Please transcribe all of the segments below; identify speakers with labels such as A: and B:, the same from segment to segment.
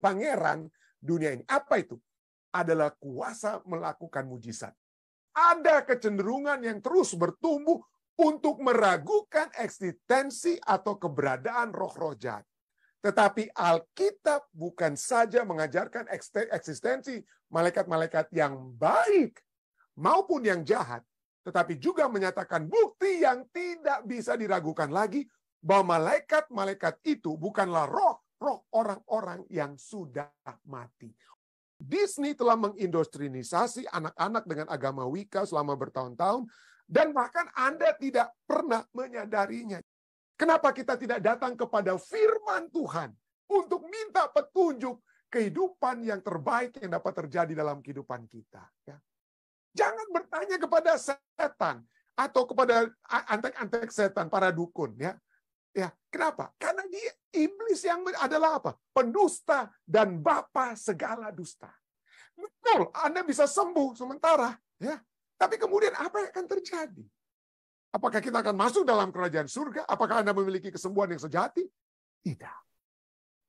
A: pangeran dunia ini. Apa itu? Adalah kuasa melakukan mujizat. Ada kecenderungan yang terus bertumbuh untuk meragukan eksistensi atau keberadaan roh-roh jahat. Tetapi Alkitab bukan saja mengajarkan eksistensi malaikat-malaikat yang baik maupun yang jahat, tetapi juga menyatakan bukti yang tidak bisa diragukan lagi bahwa malaikat-malaikat itu bukanlah roh orang-orang yang sudah mati. Disney telah mengindostrinisasi anak-anak dengan agama Wicca selama bertahun-tahun, dan bahkan Anda tidak pernah menyadarinya. Kenapa kita tidak datang kepada firman Tuhan untuk minta petunjuk kehidupan yang terbaik yang dapat terjadi dalam kehidupan kita? Ya. Jangan bertanya kepada setan atau kepada antek-antek setan, para dukun. Ya. Ya, kenapa? Karena iblis yang adalah apa? Pendusta dan bapa segala dusta. Betul, Anda bisa sembuh sementara, ya. Tapi kemudian apa yang akan terjadi? Apakah kita akan masuk dalam kerajaan surga? Apakah Anda memiliki kesembuhan yang sejati? Tidak.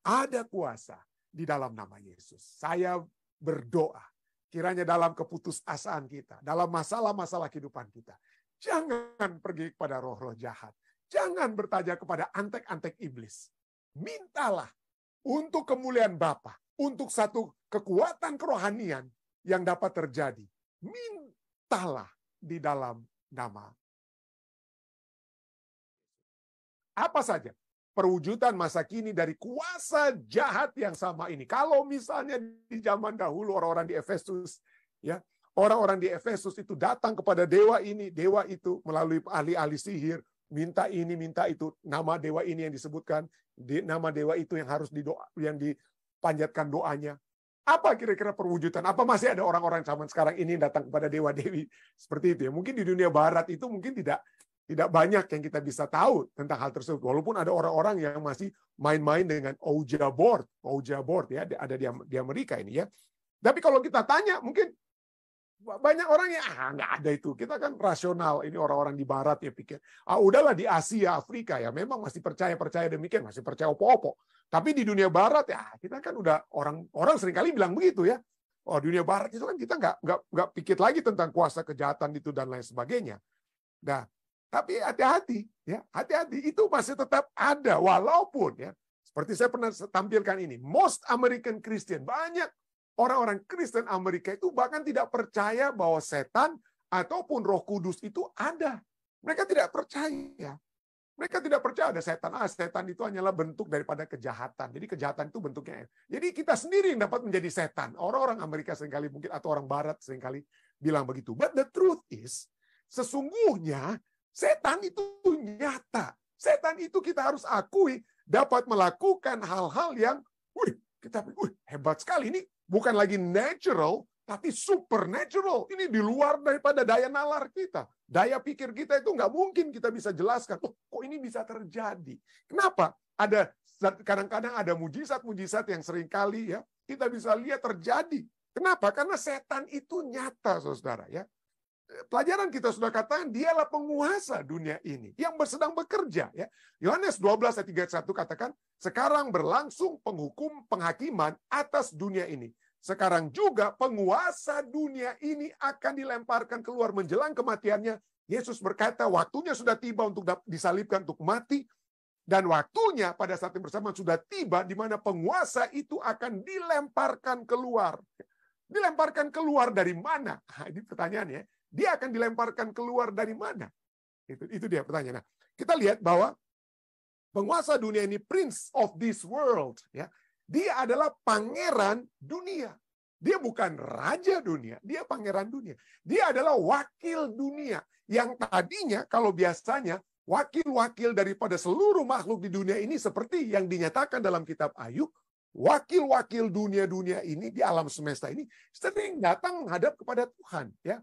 A: Ada kuasa di dalam nama Yesus. Saya berdoa, kiranya dalam keputusasaan kita, dalam masalah-masalah kehidupan kita, jangan pergi kepada roh-roh jahat. Jangan bertanya kepada antek-antek iblis. Mintalah untuk kemuliaan Bapa, untuk satu kekuatan kerohanian yang dapat terjadi. Mintalah di dalam nama. Apa saja perwujudan masa kini dari kuasa jahat yang sama ini. Kalau misalnya di zaman dahulu orang-orang di Efesus, ya, orang-orang di Efesus itu datang kepada dewa ini, dewa itu melalui ahli-ahli sihir, minta ini, minta itu, nama dewa ini yang disebutkan, nama dewa itu yang harus yang dipanjatkan doanya. Apa kira-kira perwujudan? Apa masih ada orang-orang zaman sekarang ini datang kepada dewa-dewi seperti itu ya? Mungkin di dunia barat itu mungkin tidak banyak yang kita bisa tahu tentang hal tersebut. Walaupun ada orang-orang yang masih main-main dengan Ouija board ya, ada di Amerika ini ya. Tapi kalau kita tanya, mungkin banyak orang yang nggak ada itu. Kita kan rasional. Ini orang-orang di barat ya pikir, udahlah di Asia, Afrika ya, memang masih percaya demikian, masih percaya opo-opo. Tapi di dunia barat ya, kita kan udah orang seringkali bilang begitu ya. Oh, dunia barat itu kan kita nggak pikir lagi tentang kuasa kejahatan itu dan lain sebagainya. Nah, tapi hati-hati, ya, hati-hati, itu masih tetap ada, walaupun ya, seperti saya pernah tampilkan ini, most American Christian, banyak orang-orang Kristen Amerika itu bahkan tidak percaya bahwa setan ataupun Roh Kudus itu ada. Mereka tidak percaya. Mereka tidak percaya ada setan. Setan itu hanyalah bentuk daripada kejahatan. Jadi kejahatan itu bentuknya. Jadi kita sendiri yang dapat menjadi setan. Orang-orang Amerika seringkali mungkin atau orang Barat seringkali bilang begitu. But the truth is, sesungguhnya setan itu nyata. Setan itu kita harus akui dapat melakukan hal-hal yang hebat sekali. Ini bukan lagi natural, tapi supernatural. Ini di luar daripada daya nalar kita. Daya pikir kita itu nggak mungkin kita bisa jelaskan. Kok ini bisa terjadi? Kenapa? Kadang-kadang ada mujizat-mujizat yang seringkali ya kita bisa lihat terjadi. Kenapa? Karena setan itu nyata, saudara ya. Pelajaran kita sudah katakan dialah penguasa dunia ini yang sedang bekerja ya. Yohanes 12 ayat 31 katakan, sekarang berlangsung penghakiman atas dunia ini. Sekarang juga penguasa dunia ini akan dilemparkan keluar menjelang kematiannya. Yesus berkata, waktunya sudah tiba untuk disalibkan untuk mati, dan waktunya pada saat yang bersamaan sudah tiba di mana penguasa itu akan dilemparkan keluar. Dilemparkan keluar dari mana? Ini pertanyaannya. Dia akan dilemparkan keluar dari mana? Itu dia pertanyaan. Nah, kita lihat bahwa penguasa dunia ini, prince of this world, ya, dia adalah pangeran dunia. Dia bukan raja dunia, dia pangeran dunia. Dia adalah wakil dunia. Yang tadinya kalau biasanya wakil-wakil daripada seluruh makhluk di dunia ini seperti yang dinyatakan dalam kitab Ayub, wakil-wakil dunia-dunia ini di alam semesta ini sering datang menghadap kepada Tuhan, ya.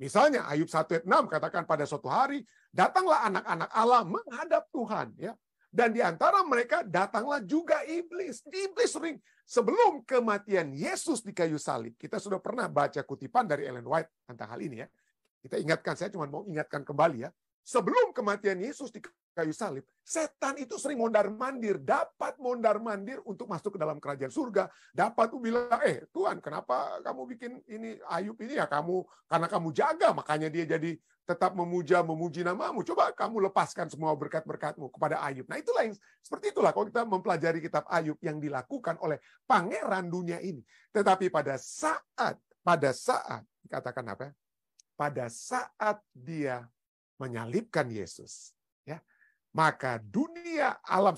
A: Misalnya Ayub 1 ayat 6 katakan pada suatu hari datanglah anak-anak Allah menghadap Tuhan, ya. Dan di antara mereka datanglah juga iblis. Iblis sering sebelum kematian Yesus di kayu salib. Kita sudah pernah baca kutipan dari Ellen White tentang hal ini ya. Kita ingatkan, saya cuma mau ingatkan kembali ya. Sebelum kematian Yesus di kayu salib, setan itu sering mondar-mandir, dapat mondar-mandir untuk masuk ke dalam kerajaan surga, dapat bilang, Tuhan, kenapa kamu bikin ini Ayub ini ya karena kamu jaga, makanya dia jadi tetap memuji namamu. Coba kamu lepaskan semua berkat-berkatmu kepada Ayub. Nah, seperti itulah kalau kita mempelajari kitab Ayub yang dilakukan oleh pangeran dunia ini. Tetapi pada saat dikatakan apa? Pada saat dia menyalibkan Yesus, ya, maka dunia alam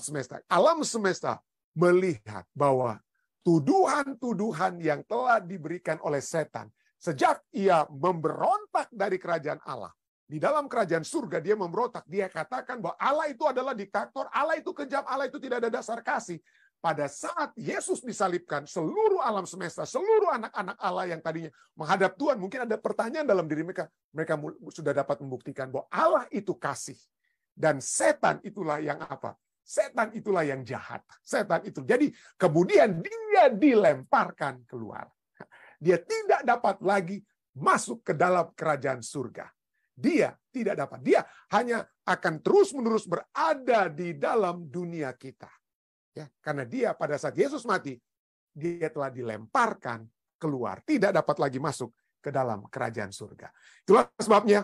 A: semesta melihat bahwa tuduhan-tuduhan yang telah diberikan oleh setan sejak ia memberontak dari kerajaan Allah. Di dalam kerajaan surga dia memberontak. Dia katakan bahwa Allah itu adalah diktator, Allah itu kejam, Allah itu tidak ada dasar kasih. Pada saat Yesus disalibkan, seluruh alam semesta, seluruh anak-anak Allah yang tadinya menghadap Tuhan, mungkin ada pertanyaan dalam diri mereka. Mereka sudah dapat membuktikan bahwa Allah itu kasih. Dan setan itulah yang apa? Setan itulah yang jahat. Setan itu. Jadi kemudian dia dilemparkan keluar. Dia tidak dapat lagi masuk ke dalam kerajaan surga. Dia tidak dapat. Dia hanya akan terus-menerus berada di dalam dunia kita. Ya, karena dia pada saat Yesus mati, dia telah dilemparkan keluar. Tidak dapat lagi masuk ke dalam kerajaan surga. Itulah sebabnya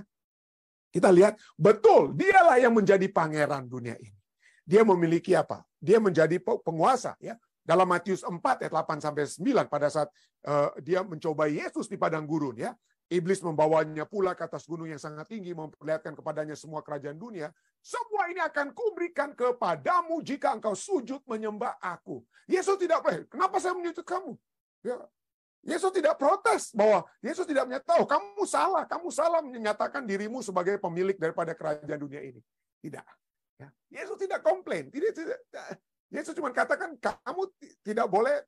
A: kita lihat, betul, dialah yang menjadi pangeran dunia ini. Dia memiliki apa? Dia menjadi penguasa. Ya. Dalam Matius 4 ayat 8-9, pada saat dia mencoba Yesus di padang gurun, ya, iblis membawanya pula ke atas gunung yang sangat tinggi, memperlihatkan kepadanya semua kerajaan dunia. Semua ini akan kuberikan kepadamu jika engkau sujud menyembah aku. Yesus tidak boleh. Kenapa saya menyujud kamu? Ya. Yesus tidak protes bahwa Yesus tidak menyatakan, kamu salah menyatakan dirimu sebagai pemilik daripada kerajaan dunia ini. Tidak. Ya. Yesus tidak komplain. Yesus cuma katakan kamu tidak boleh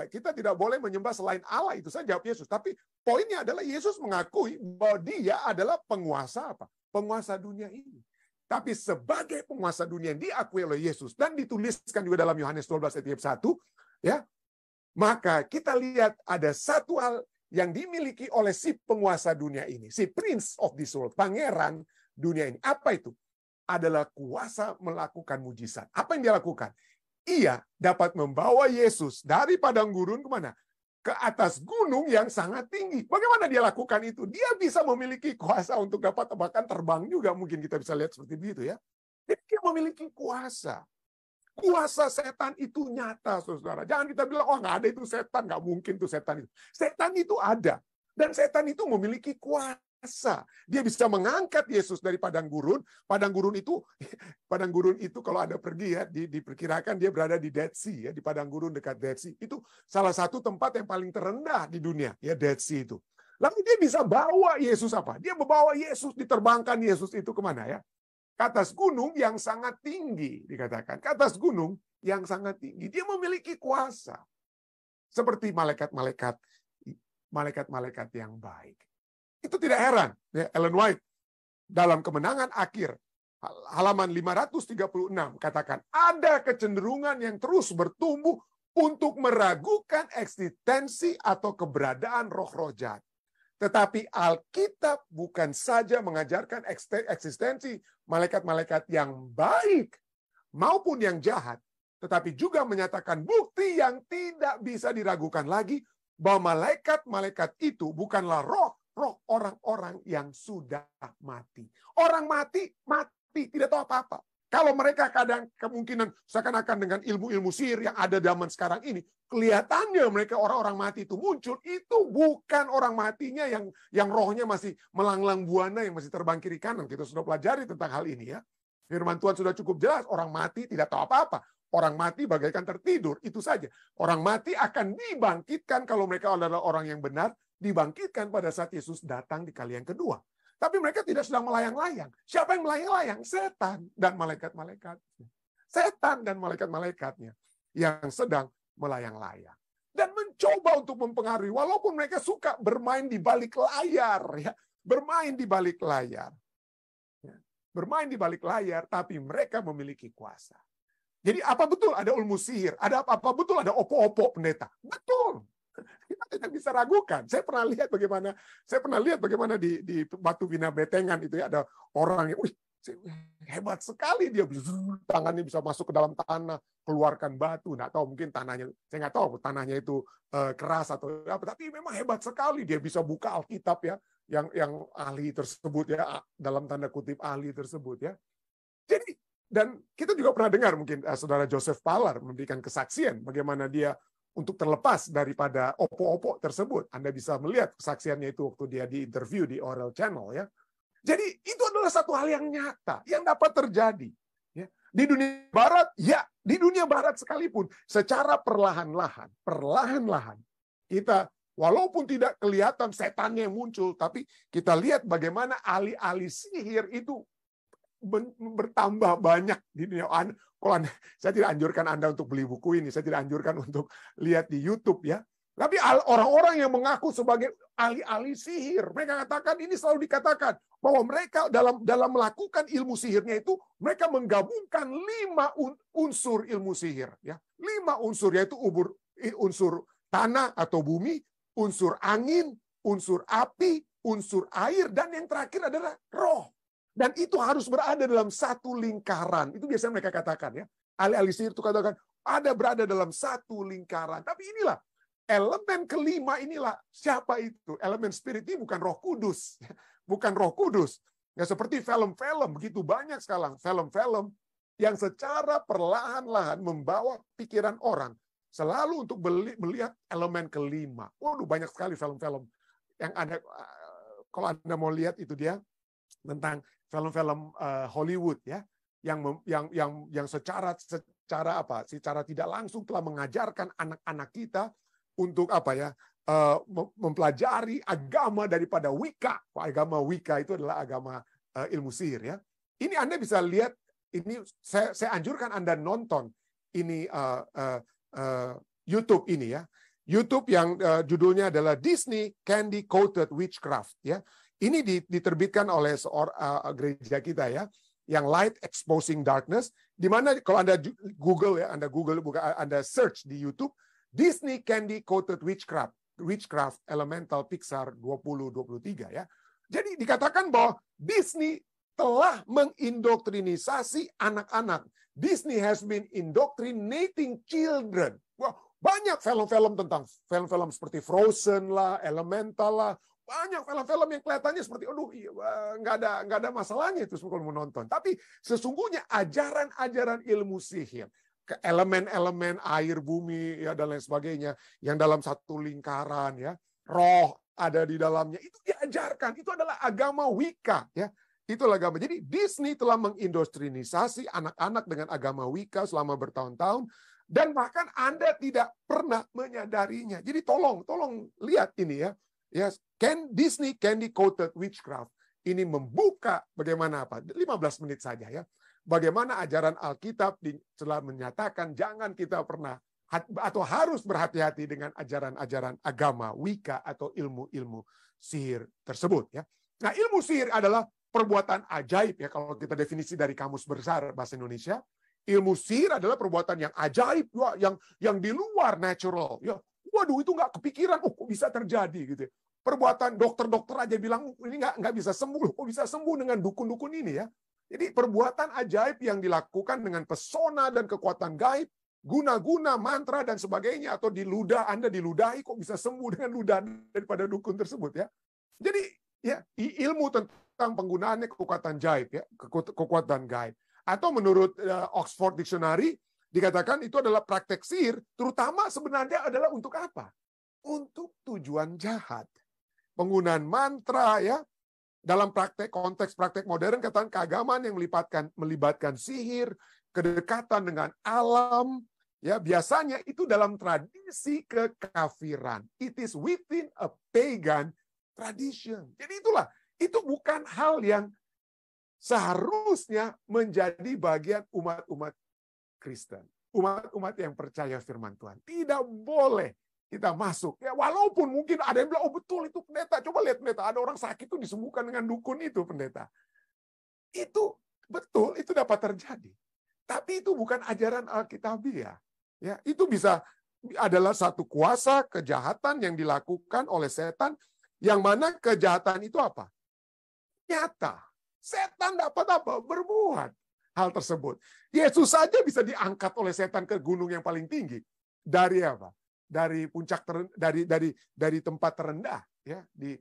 A: kita tidak boleh menyembah selain Allah, itu saja jawab Yesus. Tapi poinnya adalah Yesus mengakui bahwa dia adalah penguasa apa? Penguasa dunia ini. Tapi sebagai penguasa dunia yang diakui oleh Yesus dan dituliskan juga dalam Yohanes 12 ayat 1, ya. Maka kita lihat ada satu hal yang dimiliki oleh si penguasa dunia ini, si Prince of this world, pangeran dunia ini. Apa itu? Adalah kuasa melakukan mujizat. Apa yang dia lakukan? Ia dapat membawa Yesus dari padang gurun kemana? Ke atas gunung yang sangat tinggi. Bagaimana dia lakukan itu? Dia bisa memiliki kuasa untuk dapat bahkan terbang juga. Mungkin kita bisa lihat seperti itu, ya. Jadi dia memiliki kuasa. Kuasa setan itu nyata, saudara. Jangan kita bilang, oh nggak ada itu setan. Nggak mungkin itu setan itu. Setan itu ada. Dan setan itu memiliki kuasa. Dia bisa mengangkat Yesus dari padang gurun. Padang gurun itu kalau ada pergi, ya, diperkirakan dia berada di Dead Sea, ya, di padang gurun dekat Dead Sea. Itu salah satu tempat yang paling terendah di dunia, ya, Dead Sea itu. Lalu dia bisa bawa Yesus apa? Dia membawa Yesus, diterbangkan Yesus itu kemana, ya? Ke atas gunung yang sangat tinggi, dikatakan. Ke atas gunung yang sangat tinggi. Dia memiliki kuasa. Seperti malaikat-malaikat yang baik. Itu tidak heran. Ya, Ellen White dalam Kemenangan Akhir, halaman 536, katakan, ada kecenderungan yang terus bertumbuh untuk meragukan eksistensi atau keberadaan roh-roh jahat. Tetapi Alkitab bukan saja mengajarkan eksistensi malaikat-malaikat yang baik maupun yang jahat, tetapi juga menyatakan bukti yang tidak bisa diragukan lagi bahwa malaikat-malaikat itu bukanlah roh orang-orang yang sudah mati. Orang mati, tidak tahu apa-apa. Kalau mereka kadang kemungkinan seakan-akan dengan ilmu-ilmu sihir yang ada zaman sekarang ini, kelihatannya mereka orang-orang mati itu muncul, itu bukan orang matinya yang rohnya masih melanglang buana, yang masih terbang kiri kanan. Kita sudah pelajari tentang hal ini, ya. Firman Tuhan sudah cukup jelas, orang mati tidak tahu apa-apa. Orang mati bagaikan tertidur, itu saja. Orang mati akan dibangkitkan kalau mereka adalah orang yang benar, dibangkitkan pada saat Yesus datang di kali yang kedua. Tapi mereka tidak sedang melayang-layang. Siapa yang melayang-layang? Setan dan malaikat-malaikatnya. Setan dan malaikat-malaikatnya yang sedang melayang-layang. Dan mencoba untuk mempengaruhi, walaupun mereka suka bermain di balik layar. Ya. Bermain di balik layar. Ya. Bermain di balik layar, tapi mereka memiliki kuasa. Jadi apa betul ada ilmu sihir? Apa betul ada opo-opo pendeta? Betul. Kita tidak bisa ragukan. Saya pernah lihat bagaimana di Batu Bina Betengan itu, ya, ada orang yang Hebat sekali dia, tangannya bisa masuk ke dalam tanah, keluarkan batu. Nggak tahu, mungkin tanahnya, saya nggak tahu tanahnya itu keras atau apa, tapi memang hebat sekali dia bisa buka Alkitab ya, yang ahli tersebut ya, dalam tanda kutip ahli tersebut ya. Jadi, dan kita juga pernah dengar mungkin saudara Joseph Palar memberikan kesaksian bagaimana dia untuk terlepas daripada opo-opo tersebut. Anda bisa melihat kesaksiannya itu waktu dia di interview di Orel Channel ya. Jadi itu adalah satu hal yang nyata, yang dapat terjadi. Ya. Di dunia barat, ya di dunia barat sekalipun, secara perlahan-lahan, kita walaupun tidak kelihatan setannya yang muncul, tapi kita lihat bagaimana ahli-ahli sihir itu bertambah banyak di dunia. Kalau saya tidak anjurkan Anda untuk beli buku ini, saya tidak anjurkan untuk lihat di YouTube ya. Tapi orang-orang yang mengaku sebagai ahli-ahli sihir, mereka katakan, ini selalu dikatakan bahwa mereka dalam melakukan ilmu sihirnya itu, mereka menggabungkan 5 unsur ilmu sihir. Ya. 5 unsur, yaitu unsur tanah atau bumi, unsur angin, unsur api, unsur air, dan yang terakhir adalah roh. Dan itu harus berada dalam satu lingkaran. Itu biasanya mereka katakan ya. Ahli-ahli sihir itu katakan, berada dalam satu lingkaran. Tapi inilah, elemen kelima inilah siapa itu? Elemen spirit ini bukan Roh Kudus. Bukan Roh Kudus. Ya, seperti film-film, begitu banyak sekarang film-film yang secara perlahan-lahan membawa pikiran orang selalu untuk melihat elemen kelima. Waduh, banyak sekali film-film yang ada. Kalau Anda mau lihat itu dia tentang film-film Hollywood ya, yang secara tidak langsung telah mengajarkan anak-anak kita untuk mempelajari agama daripada Wicca. Agama Wicca itu adalah agama ilmu sihir ya. Ini Anda bisa lihat, ini saya anjurkan Anda nonton ini YouTube ini ya. YouTube yang judulnya adalah Disney Candy Coated Witchcraft ya. Ini diterbitkan oleh seorang gereja kita ya, yang Light Exposing Darkness, di mana kalau Anda Google ya, Anda search di YouTube Disney Candy Coated Witchcraft Elemental Pixar 2023 ya. Jadi dikatakan bahwa Disney telah mengindoktrinisasi anak-anak. Disney has been indoctrinating children. Wah, banyak film-film tentang film-film seperti Frozen lah, Elemental lah. Banyak film-film yang kelihatannya seperti, aduh, nggak ada masalahnya itu kalau menonton. Tapi sesungguhnya ajaran-ajaran ilmu sihir, ke elemen-elemen air, bumi, ya dan lain sebagainya, yang dalam satu lingkaran, ya, roh ada di dalamnya, itu diajarkan. Itu adalah agama Wicca, ya. Itulah agama. Jadi Disney telah mengindoktrinisasi anak-anak dengan agama Wicca selama bertahun-tahun, dan bahkan Anda tidak pernah menyadarinya. Jadi tolong lihat ini ya. Yes, Disney Candy Coated Witchcraft ini membuka bagaimana 15 menit saja ya. Bagaimana ajaran Alkitab telah menyatakan jangan kita pernah atau harus berhati-hati dengan ajaran-ajaran agama Wicca atau ilmu-ilmu sihir tersebut ya. Nah, ilmu sihir adalah perbuatan ajaib ya, kalau kita definisi dari Kamus Besar Bahasa Indonesia. Ilmu sihir adalah perbuatan yang ajaib, yang di luar natural ya. Waduh, itu nggak kepikiran, kok bisa terjadi gitu. Perbuatan dokter-dokter aja bilang ini nggak bisa sembuh, kok bisa sembuh dengan dukun-dukun ini ya. Jadi perbuatan ajaib yang dilakukan dengan pesona dan kekuatan gaib, guna-guna mantra dan sebagainya, atau Anda diludahi, kok bisa sembuh dengan ludah daripada dukun tersebut ya. Jadi ya, ilmu tentang penggunaannya kekuatan gaib ya, kekuatan gaib. Atau menurut Oxford Dictionary dikatakan itu adalah praktek sihir, terutama sebenarnya adalah untuk apa? Untuk tujuan jahat. Penggunaan mantra ya, dalam konteks praktek modern, katakan keagamaan yang melibatkan sihir, kedekatan dengan alam, ya biasanya itu dalam tradisi kekafiran. It is within a pagan tradition. Jadi itu bukan hal yang seharusnya menjadi bagian umat-umat Kristen, umat-umat yang percaya firman Tuhan. Tidak boleh kita masuk. Ya, walaupun mungkin ada yang bilang, oh betul itu pendeta. Coba lihat pendeta, ada orang sakit itu disembuhkan dengan dukun itu pendeta. Itu betul, itu dapat terjadi. Tapi itu bukan ajaran Alkitabiah. Ya, itu adalah satu kuasa kejahatan yang dilakukan oleh setan, yang mana kejahatan itu apa? Nyata. setan dapat apa? Berbuat hal tersebut. Yesus saja bisa diangkat oleh setan ke gunung yang paling tinggi. Dari apa? Dari puncak dari tempat terendah ya di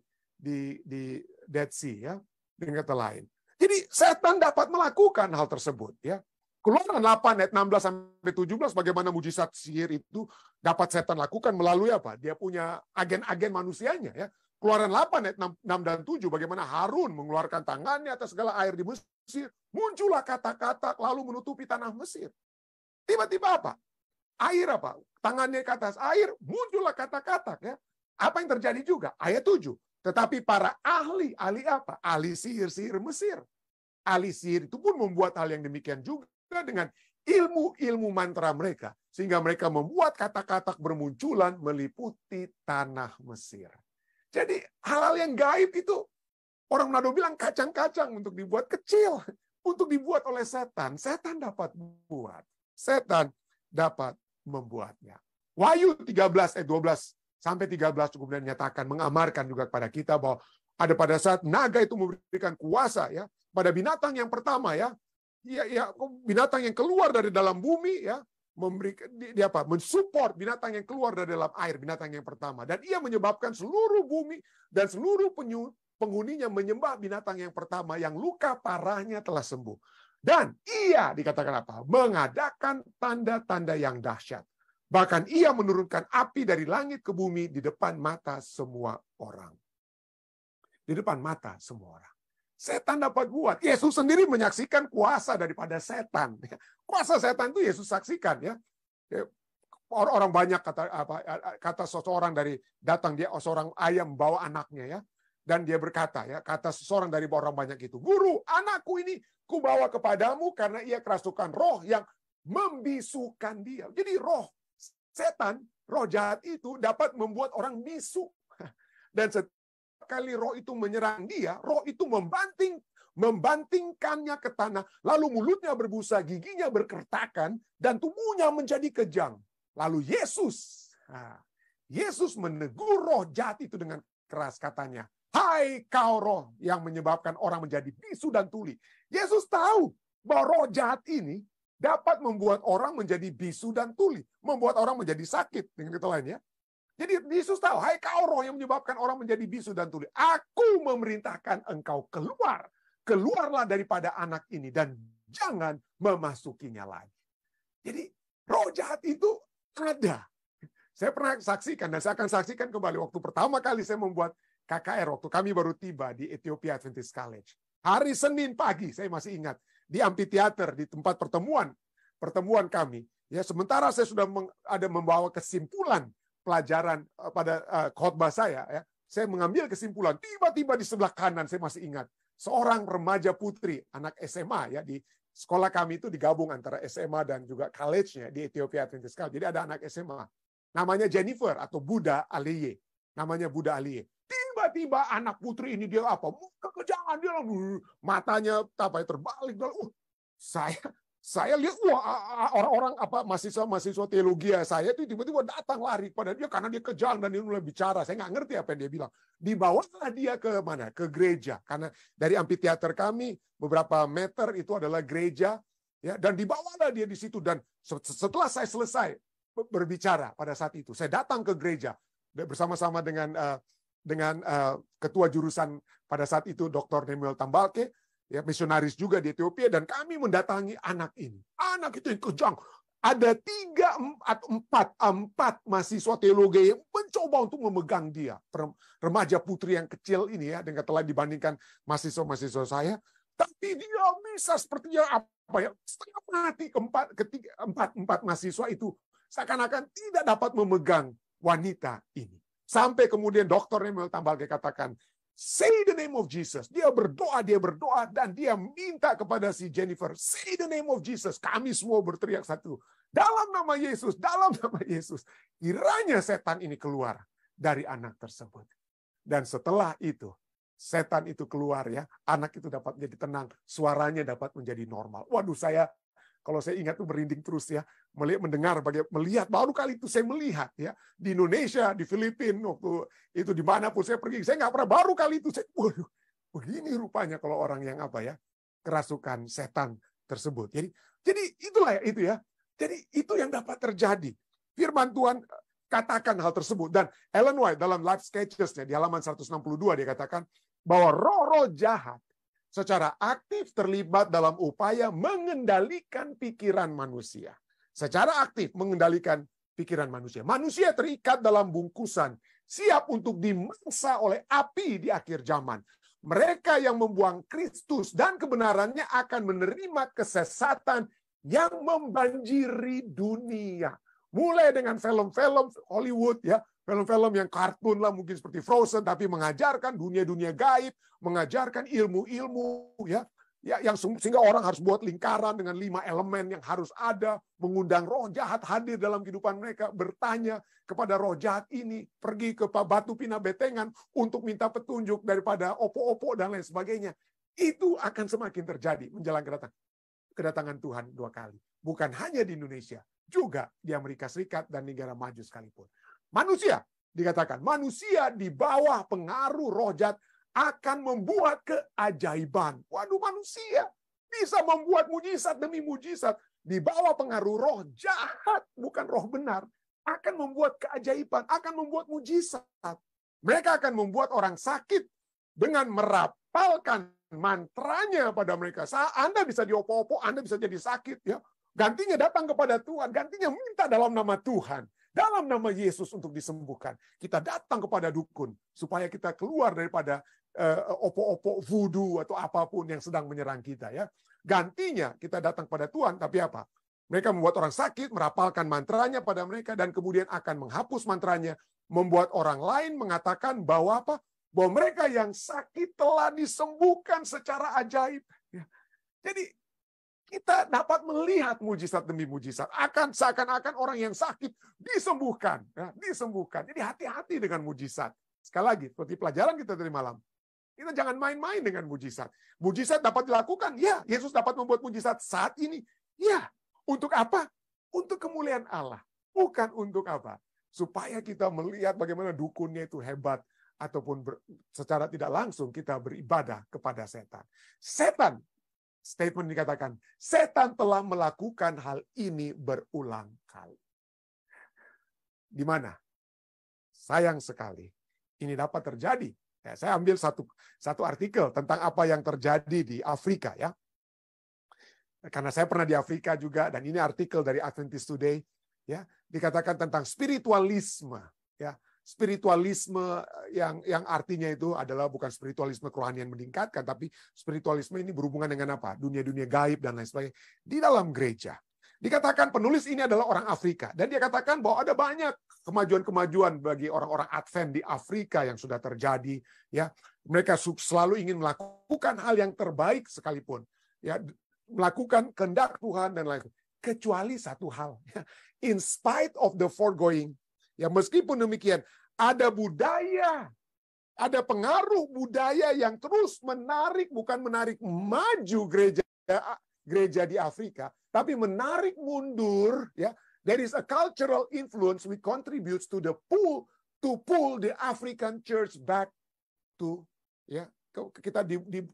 A: Dead Sea ya, dengan kata lain. Jadi setan dapat melakukan hal tersebut ya. Keluaran 8 ayat 16 sampai 17 bagaimana mujizat sihir itu dapat setan lakukan melalui apa? Dia punya agen-agen manusianya ya. Keluaran 8 ayat 6 dan 7 bagaimana Harun mengeluarkan tangannya atas segala air di Mesir, muncullah kata-kata lalu menutupi tanah Mesir. Tiba-tiba apa? Air apa? Tangannya ke atas air, muncullah kata-kata ya. Apa yang terjadi juga? Ayat 7. Tetapi para ahli apa? Ahli sihir Mesir. Ahli sihir itu pun membuat hal yang demikian juga dengan ilmu-ilmu mantra mereka. Sehingga mereka membuat kata-kata bermunculan meliputi tanah Mesir. Jadi hal-hal yang gaib itu, orang Manado bilang kacang-kacang untuk dibuat kecil. Untuk dibuat oleh setan. Setan dapat buat. Setan dapat membuatnya. Wahyu 13 ayat 12 sampai 13 kemudian nyatakan, mengamarkan juga kepada kita bahwa ada pada saat naga itu memberikan kuasa ya pada binatang yang pertama ya. Ya, binatang yang keluar dari dalam bumi ya, memberikan dia apa? Mensupport binatang yang keluar dari dalam air, binatang yang pertama, dan ia menyebabkan seluruh bumi dan seluruh penghuninya menyembah binatang yang pertama yang luka parahnya telah sembuh. Dan ia dikatakan apa? Mengadakan tanda-tanda yang dahsyat. Bahkan ia menurunkan api dari langit ke bumi di depan mata semua orang. Di depan mata semua orang. Setan dapat buat. Yesus sendiri menyaksikan kuasa daripada setan. Kuasa setan itu Yesus saksikan ya. Orang banyak kata seseorang dari datang dia seorang ayah membawa anaknya ya. Dan dia berkata ya, kata seseorang dari orang banyak itu, "Guru, anakku ini kubawa kepadamu karena ia kerasukan roh yang membisukan dia." Jadi roh setan, roh jahat itu dapat membuat orang bisu. Dan kali roh itu menyerang dia, roh itu membantingkannya ke tanah, lalu mulutnya berbusa, giginya berkertakan, dan tubuhnya menjadi kejang. Lalu Yesus menegur roh jahat itu dengan keras, katanya, "Hai kau roh yang menyebabkan orang menjadi bisu dan tuli." Yesus tahu bahwa roh jahat ini dapat membuat orang menjadi bisu dan tuli, membuat orang menjadi sakit, dengan kata lain ya. Jadi Yesus tahu, "Hai kau roh yang menyebabkan orang menjadi bisu dan tuli, aku memerintahkan engkau keluar. Keluarlah daripada anak ini dan jangan memasukinya lagi." Jadi roh jahat itu ada. Saya pernah saksikan dan saya akan saksikan kembali waktu pertama kali saya membuat KKR, waktu kami baru tiba di Ethiopia Adventist College. Hari Senin pagi, saya masih ingat, di amphitheater, di tempat pertemuan kami. Ya, sementara saya sudah ada membawa kesimpulan pelajaran pada khotbah saya, ya, saya mengambil kesimpulan. Tiba-tiba di sebelah kanan, saya masih ingat, seorang remaja putri, anak SMA, ya, di sekolah kami itu digabung antara SMA dan juga college-nya di Ethiopia Adventist College. Jadi ada anak SMA, namanya Jennifer atau Buddha Aliye, namanya Buddha Aliye. Tiba-tiba anak putri ini dia apa? Kekejangan dia, matanya terbalik. Saya lihat orang-orang mahasiswa teologi saya itu tiba-tiba datang lari pada dia karena dia kejang dan dia mulai bicara. Saya nggak ngerti apa yang dia bilang. Dibawalah dia ke mana? Ke gereja, karena dari amphitheater kami beberapa meter itu adalah gereja, ya, dan dibawalah dia di situ. Dan setelah saya selesai berbicara pada saat itu, saya datang ke gereja bersama-sama dengan ketua jurusan pada saat itu, Dr. Nemuel Tambalke, ya, misionaris juga di Ethiopia, dan kami mendatangi anak ini. Anak itu yang kejang. Ada 4 mahasiswa teologi yang mencoba untuk memegang dia. Remaja putri yang kecil ini ya, dengan telah dibandingkan mahasiswa-mahasiswa saya. Tapi dia bisa sepertinya setengah mati. Empat mahasiswa itu seakan-akan tidak dapat memegang wanita ini. Sampai kemudian Dr. Nemuel Tambalke katakan, "Say the name of Jesus." Dia berdoa, dan dia minta kepada si Jennifer, "Say the name of Jesus." Kami semua berteriak satu, "Dalam nama Yesus, dalam nama Yesus." Kiranya setan ini keluar dari anak tersebut. Dan setelah itu, setan itu keluar ya, anak itu dapat menjadi tenang, suaranya dapat menjadi normal. Waduh, kalau saya ingat tuh merinding terus ya, melihat baru kali itu saya melihat ya, di Indonesia, di Filipina, waktu itu dimanapun saya pergi, saya nggak pernah, baru kali itu waduh, begini rupanya kalau orang yang kerasukan setan tersebut. Jadi itulah itu ya. Jadi itu yang dapat terjadi. Firman Tuhan katakan hal tersebut. Dan Ellen White dalam Life Sketches-nya di halaman 162 dia katakan bahwa roh-roh jahat secara aktif terlibat dalam upaya mengendalikan pikiran manusia. Secara aktif mengendalikan pikiran manusia. Manusia terikat dalam bungkusan, siap untuk dimangsa oleh api di akhir zaman. Mereka yang membuang Kristus dan kebenarannya akan menerima kesesatan yang membanjiri dunia. Mulai dengan film-film Hollywood, ya, film-film yang kartun lah, mungkin seperti Frozen, tapi mengajarkan dunia-dunia gaib, mengajarkan ilmu-ilmu, ya, yang sehingga orang harus buat lingkaran dengan 5 elemen yang harus ada, mengundang roh jahat hadir dalam kehidupan mereka, bertanya kepada roh jahat ini, pergi ke Batu Pina Betengan untuk minta petunjuk daripada opo-opo dan lain sebagainya. Itu akan semakin terjadi menjelang kedatangan Tuhan 2 kali. Bukan hanya di Indonesia, juga di Amerika Serikat dan negara maju sekalipun. Manusia, dikatakan, manusia di bawah pengaruh roh jahat akan membuat keajaiban. Waduh, manusia bisa membuat mujizat demi mujizat di bawah pengaruh roh jahat, bukan roh benar, akan membuat keajaiban, akan membuat mujizat. Mereka akan membuat orang sakit dengan merapalkan mantranya pada mereka. Anda bisa diopo-opo, Anda bisa jadi sakit, ya. Gantinya datang kepada Tuhan, gantinya minta dalam nama Tuhan, dalam nama Yesus untuk disembuhkan. Kita datang kepada dukun supaya kita keluar daripada opo-opo voodoo atau apapun yang sedang menyerang kita, ya. Gantinya kita datang pada Tuhan, tapi apa? Mereka membuat orang sakit, merapalkan mantranya pada mereka dan kemudian akan menghapus mantranya, membuat orang lain mengatakan bahwa apa? Bahwa mereka yang sakit telah disembuhkan secara ajaib. Ya. Jadi kita dapat melihat mujizat demi mujizat. Seakan-akan orang yang sakit disembuhkan. Ya, disembuhkan. Jadi hati-hati dengan mujizat. Sekali lagi, seperti pelajaran kita tadi malam. Kita jangan main-main dengan mujizat. Mujizat dapat dilakukan. Ya, Yesus dapat membuat mujizat saat ini. Ya, untuk apa? Untuk kemuliaan Allah. Bukan untuk apa? Supaya kita melihat bagaimana dukunnya itu hebat. Ataupun secara tidak langsung kita beribadah kepada setan. Setan, statement dikatakan, setan telah melakukan hal ini berulang kali. Di mana? Sayang sekali, ini dapat terjadi. Ya, saya ambil satu artikel tentang apa yang terjadi di Afrika, ya. Karena saya pernah di Afrika juga, dan ini artikel dari Adventist Today, ya, dikatakan tentang spiritualisme, ya. Spiritualisme yang artinya itu adalah bukan spiritualisme kerohanian meningkatkan, tapi spiritualisme ini berhubungan dengan apa? Dunia-dunia gaib dan lain sebagainya. Di dalam gereja. Dikatakan penulis ini adalah orang Afrika. Dan dia katakan bahwa ada banyak kemajuan-kemajuan bagi orang-orang Advent di Afrika yang sudah terjadi. Ya, mereka selalu ingin melakukan hal yang terbaik sekalipun. Ya, melakukan kehendak Tuhan dan lain sebagainya. Kecuali satu hal. In spite of the foregoing, ya, meskipun demikian, ada budaya, ada pengaruh budaya yang terus bukan menarik maju gereja di Afrika, tapi menarik mundur. Ya, there is a cultural influence which contributes to pull the African church back to, ya, kita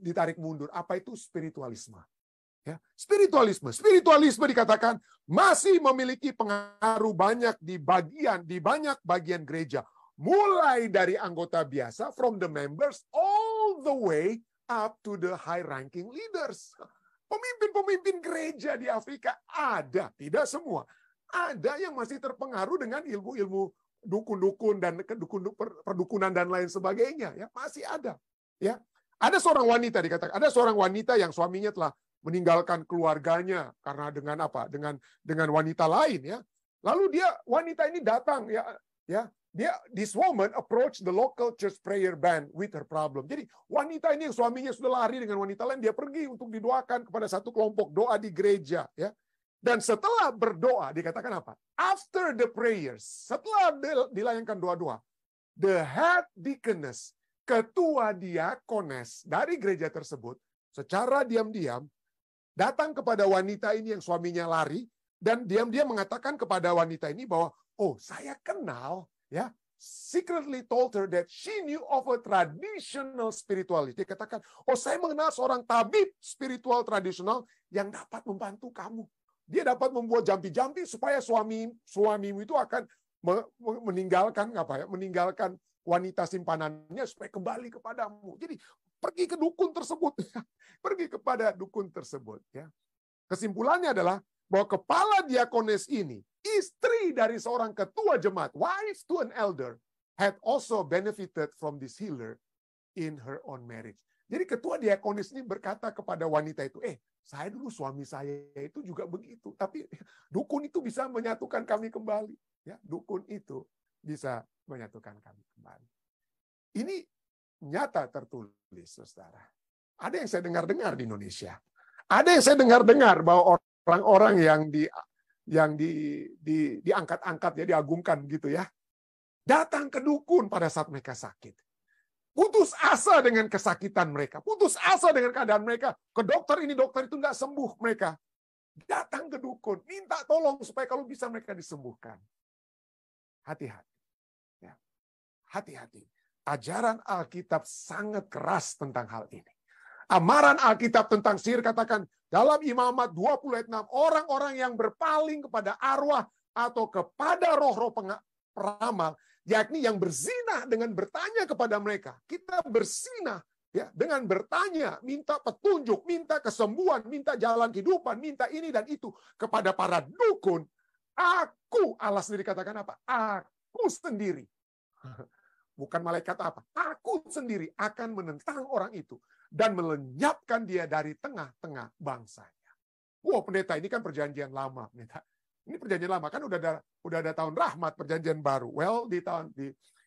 A: ditarik mundur. Apa itu spiritualisme? Ya, spiritualisme dikatakan masih memiliki pengaruh banyak di banyak bagian gereja, mulai dari anggota biasa, from the members, all the way up to the high-ranking leaders. Pemimpin-pemimpin gereja di Afrika ada, tidak semua. Ada yang masih terpengaruh dengan ilmu-ilmu dukun-dukun dan perdukunan dan lain sebagainya. Ya, masih ada. Ya, ada seorang wanita dikatakan, ada seorang wanita yang suaminya telah meninggalkan keluarganya karena dengan apa? Dengan wanita lain, ya. Lalu wanita ini datang, this woman approach the local church prayer band with her problem. Jadi wanita ini yang suaminya sudah lari dengan wanita lain, dia pergi untuk didoakan kepada satu kelompok doa di gereja, ya. Dan setelah berdoa dikatakan apa? After the prayers, setelah dilayangkan doa-doa, the head deaconess, ketua diakones dari gereja tersebut, secara diam-diam datang kepada wanita ini yang suaminya lari dan diam-diam mengatakan kepada wanita ini bahwa, oh, saya kenal, ya, secretly told her that she knew of a traditional spirituality. Dia katakan, saya mengenal seorang tabib spiritual tradisional yang dapat membantu kamu. Dia dapat membuat jampi-jampi supaya suamimu itu akan meninggalkan meninggalkan wanita simpanannya supaya kembali kepadamu. Jadi pergi ke dukun tersebut, pergi kepada dukun tersebut. Ya. Kesimpulannya adalah bahwa kepala diakonis ini, istri dari seorang ketua jemaat, wife to an elder, had also benefited from this healer in her own marriage. Jadi ketua diakonis ini berkata kepada wanita itu, saya dulu suami saya itu juga begitu, tapi dukun itu bisa menyatukan kami kembali. Ya, dukun itu bisa menyatukan kami kembali. Ini nyata tertulis, saudara. Ada yang saya dengar-dengar di Indonesia. Ada yang saya dengar-dengar bahwa orang-orang yang diangkat-angkat, ya, diagungkan gitu ya, datang ke dukun pada saat mereka sakit. Putus asa dengan kesakitan mereka, putus asa dengan keadaan mereka. Ke dokter ini, dokter itu nggak sembuh mereka. Datang ke dukun, minta tolong supaya kalau bisa mereka disembuhkan. Hati-hati. Ya. Hati-hati. Ajaran Alkitab sangat keras tentang hal ini. Amaran Alkitab tentang sihir katakan, dalam Imamat 20 ayat 6, orang-orang yang berpaling kepada arwah atau kepada roh-roh peramal, yakni yang berzina dengan bertanya kepada mereka. Kita berzina ya dengan bertanya, minta petunjuk, minta kesembuhan, minta jalan kehidupan, minta ini dan itu kepada para dukun. Aku, Allah sendiri katakan apa? Aku sendiri. Bukan malaikat apa. Aku sendiri akan menentang orang itu dan melenyapkan dia dari tengah-tengah bangsanya. Wah, pendeta, ini kan perjanjian lama, pendeta. Ini perjanjian lama, kan udah ada tahun rahmat, perjanjian baru. Well, di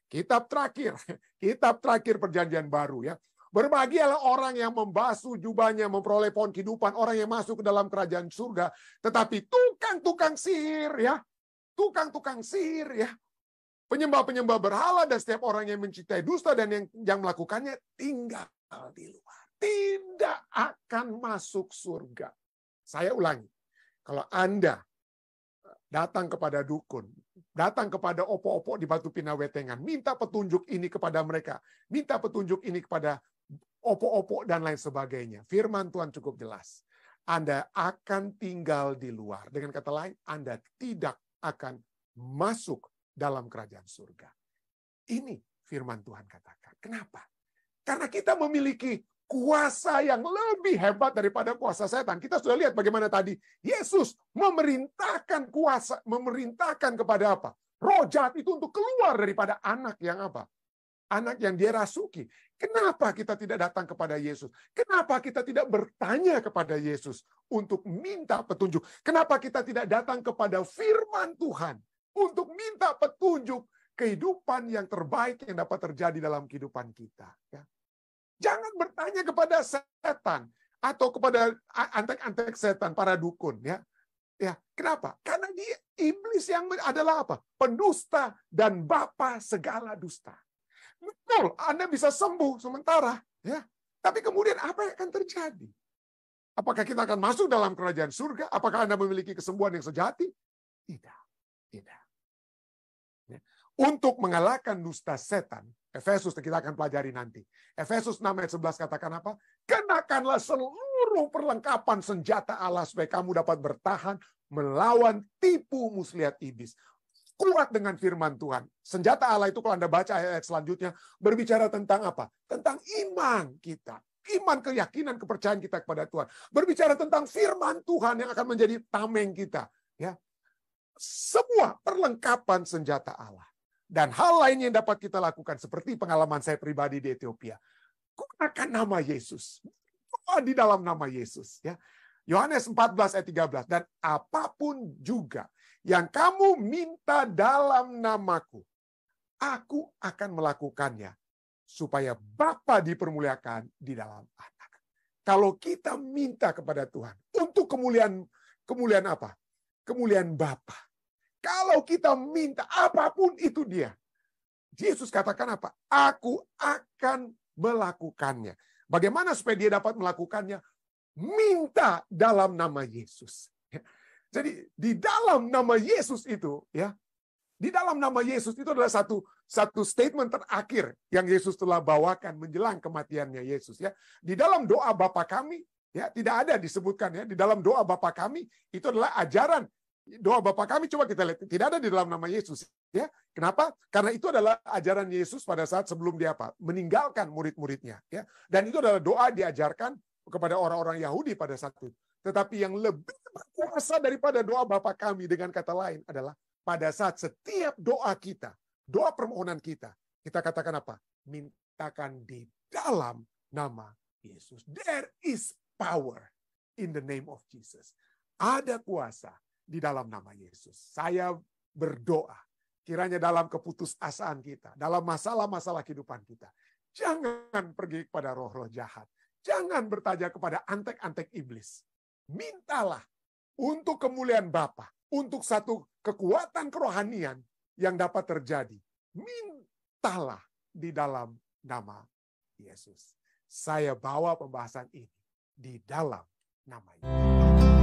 A: kitab terakhir perjanjian baru ya. Berbahagialah orang yang membasuh jubahnya, memperoleh pohon kehidupan, orang yang masuk ke dalam kerajaan surga. Tetapi tukang-tukang sihir ya, penyembah-penyembah berhala dan setiap orang yang mencintai dusta dan yang melakukannya tinggal di luar. Tidak akan masuk surga. Saya ulangi, kalau Anda datang kepada dukun, datang kepada opo-opo di Batu Pinawetengan, minta petunjuk ini kepada mereka, minta petunjuk ini kepada opo-opo dan lain sebagainya. Firman Tuhan cukup jelas. Anda akan tinggal di luar. Dengan kata lain, Anda tidak akan masuk dalam kerajaan surga. Ini firman Tuhan katakan. Kenapa? Karena kita memiliki kuasa yang lebih hebat daripada kuasa setan. Kita sudah lihat bagaimana tadi Yesus memerintahkan kepada apa? Roh jahat itu untuk keluar daripada anak yang apa? Anak yang dia rasuki. Kenapa kita tidak datang kepada Yesus? Kenapa kita tidak bertanya kepada Yesus untuk minta petunjuk? Kenapa kita tidak datang kepada firman Tuhan untuk minta petunjuk kehidupan yang terbaik yang dapat terjadi dalam kehidupan kita? Ya. Jangan bertanya kepada setan atau kepada antek-antek setan, para dukun. Ya, kenapa? Karena dia iblis yang adalah apa? Pendusta dan bapa segala dusta. Betul, Anda bisa sembuh sementara, ya. Tapi kemudian apa yang akan terjadi? Apakah kita akan masuk dalam kerajaan surga? Apakah Anda memiliki kesembuhan yang sejati? Tidak. Ya. Untuk mengalahkan dusta setan, Efesus kita akan pelajari nanti. Efesus 6 ayat 11 katakan apa? Kenakanlah seluruh perlengkapan senjata Allah supaya kamu dapat bertahan melawan tipu muslihat iblis. Kuat dengan firman Tuhan. Senjata Allah itu kalau Anda baca ayat selanjutnya berbicara tentang apa? Tentang iman kita. Iman, keyakinan, kepercayaan kita kepada Tuhan. Berbicara tentang firman Tuhan yang akan menjadi tameng kita. Ya. Semua perlengkapan senjata Allah. Dan hal lain yang dapat kita lakukan seperti pengalaman saya pribadi di Ethiopia. Gunakan nama Yesus. Di dalam nama Yesus. Ya. Yohanes 14 ayat 13. Dan apapun juga yang kamu minta dalam namaku, aku akan melakukannya supaya Bapa dipermuliakan di dalam anak. Kalau kita minta kepada Tuhan untuk kemuliaan apa? Kemuliaan Bapa. Kalau kita minta apapun itu dia. Yesus katakan apa? Aku akan melakukannya. Bagaimana supaya dia dapat melakukannya? Minta dalam nama Yesus. Jadi di dalam nama Yesus itu, ya, Di dalam nama Yesus itu adalah satu statement terakhir yang Yesus telah bawakan menjelang kematiannya Yesus, ya. Di dalam doa Bapa kami, ya, tidak ada disebutkan, ya. Di dalam doa Bapa kami itu adalah ajaran doa Bapa kami, coba kita lihat, tidak ada di dalam nama Yesus, ya. Kenapa? Karena itu adalah ajaran Yesus pada saat sebelum dia meninggalkan murid-muridnya, ya. Dan itu adalah doa diajarkan kepada orang-orang Yahudi pada saat itu. Tetapi yang lebih berkuasa daripada doa Bapa kami, dengan kata lain, adalah pada saat setiap doa kita, doa permohonan kita katakan apa? Mintakan di dalam nama Yesus. There is power in the name of Jesus. Ada kuasa di dalam nama Yesus. Saya berdoa, kiranya dalam keputusasaan kita, dalam masalah-masalah kehidupan kita, jangan pergi kepada roh-roh jahat. Jangan bertanya kepada antek-antek iblis. Mintalah untuk kemuliaan Bapa, untuk satu kekuatan kerohanian yang dapat terjadi. Mintalah di dalam nama Yesus. Saya bawa pembahasan ini di dalam nama Yesus.